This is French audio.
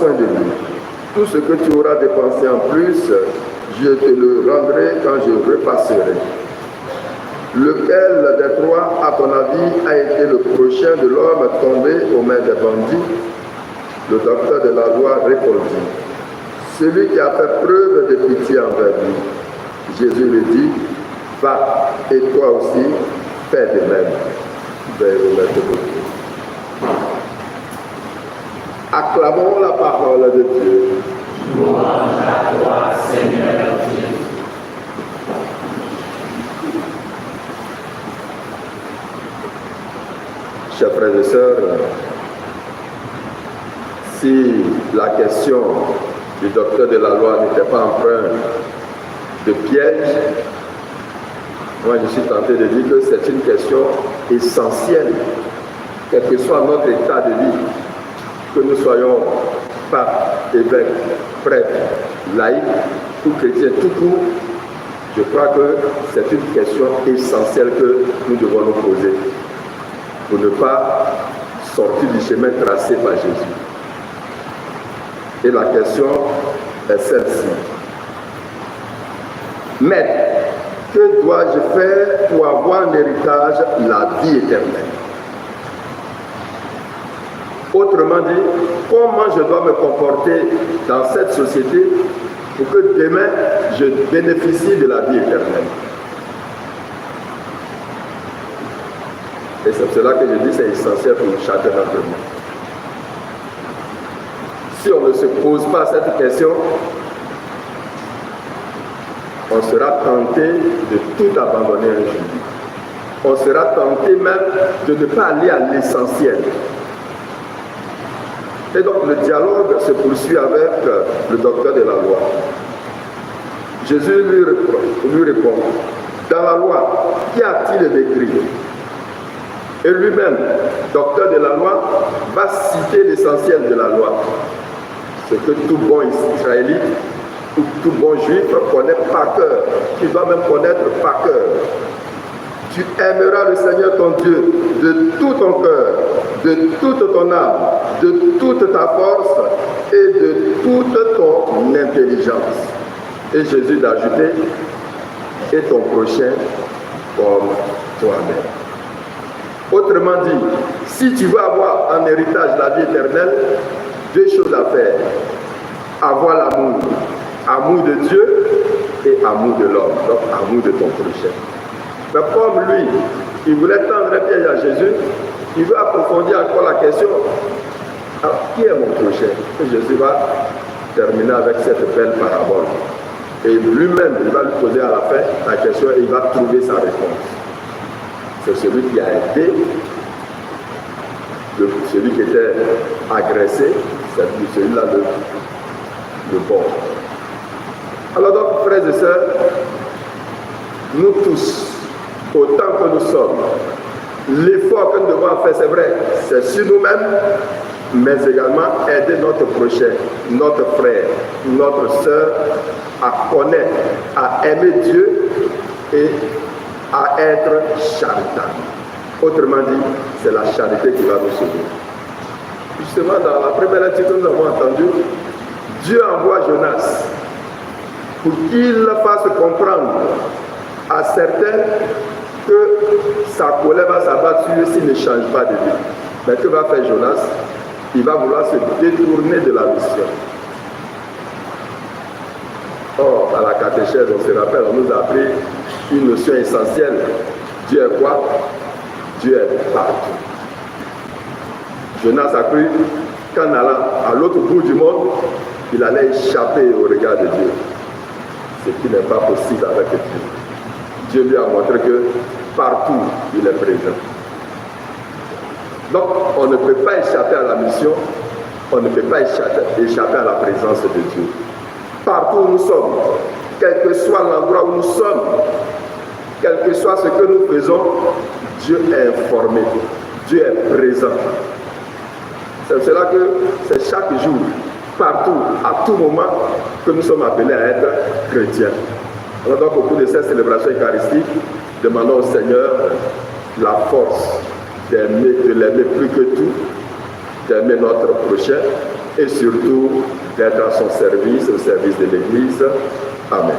soin de lui. Tout ce que tu auras dépensé en plus, je te le rendrai quand je repasserai. Lequel des trois, à ton avis, a été le prochain de l'homme tombé aux mains des bandits? Le docteur de la loi répondit, celui qui a fait preuve de pitié envers lui. Jésus lui dit, va, et toi aussi, fais de même. Veuillez vous mettre debout. Acclamons la parole de Dieu. Louange à toi, Seigneur Dieu. Chers frères et sœurs, si la question du docteur de la loi n'était pas empreinte de piège, moi je suis tenté de dire que c'est une question essentielle, quel que soit notre état de vie, que nous soyons papes, évêques, prêtres, laïcs ou chrétiens tout court, je crois que c'est une question essentielle que nous devons nous poser pour ne pas sortir du chemin tracé par Jésus. Et la question est celle-ci. Maître, que dois-je faire pour avoir en héritage la vie éternelle? Autrement dit, comment je dois me comporter dans cette société pour que demain je bénéficie de la vie éternelle? Et c'est cela que je dis, c'est essentiel pour chacun d'entre nous. Si on ne se pose pas cette question, on sera tenté de tout abandonner un jour. On sera tenté même de ne pas aller à l'essentiel. Et donc le dialogue se poursuit avec le docteur de la loi. Jésus lui répond, dans la loi, qu'y a-t-il d'écrit? Et lui-même, docteur de la loi, va citer l'essentiel de la loi. Ce que tout bon Israélite ou tout bon juif connaît par cœur. Tu dois même connaître par cœur. Tu aimeras le Seigneur ton Dieu de tout ton cœur, de toute ton âme, de toute ta force et de toute ton intelligence. Et Jésus d'ajouter, et ton prochain comme toi-même. Autrement dit, si tu veux avoir en héritage la vie éternelle, deux choses à faire. Avoir l'amour. Amour de Dieu et amour de l'homme. Donc amour de ton prochain. Mais comme lui, il voulait tendre un piège à Jésus, il veut approfondir encore la question. Alors, qui est mon prochain? Et Jésus va terminer avec cette belle parabole. Et lui-même, il va lui poser à la fin la question et il va trouver sa réponse. C'est celui qui a été, celui qui était agressé, c'est celui-là le bon. Alors donc, frères et sœurs, nous tous, autant que nous sommes, l'effort que nous devons faire, c'est vrai, c'est sur nous-mêmes, mais également aider notre prochain, notre frère, notre sœur à connaître, à aimer Dieu et à être charitable. Autrement dit, c'est la charité qui va nous sauver. Justement, dans la première lecture que nous avons entendue, Dieu envoie Jonas pour qu'il fasse comprendre à certains que sa colère va s'abattre sur eux s'il ne change pas de vie. Mais que va faire Jonas? Il va vouloir se détourner de la mission. Or, à la catéchèse, on se rappelle, on nous a appris une notion essentielle. Dieu est quoi? Dieu est partout. Jonas a cru qu'en allant à l'autre bout du monde, il allait échapper au regard de Dieu. Ce qui n'est pas possible avec Dieu. Dieu lui a montré que partout, il est présent. Donc, on ne peut pas échapper à la mission, on ne peut pas échapper à la présence de Dieu. Partout où nous sommes, quel que soit l'endroit où nous sommes, quel que soit ce que nous faisons, Dieu est informé, Dieu est présent. C'est cela que c'est chaque jour, partout, à tout moment, que nous sommes appelés à être chrétiens. Alors donc, au cours de cette célébration eucharistique, demandons au Seigneur la force d'aimer, de l'aimer plus que tout, d'aimer notre prochain et surtout d'être à son service, au service de l'Église. Amen.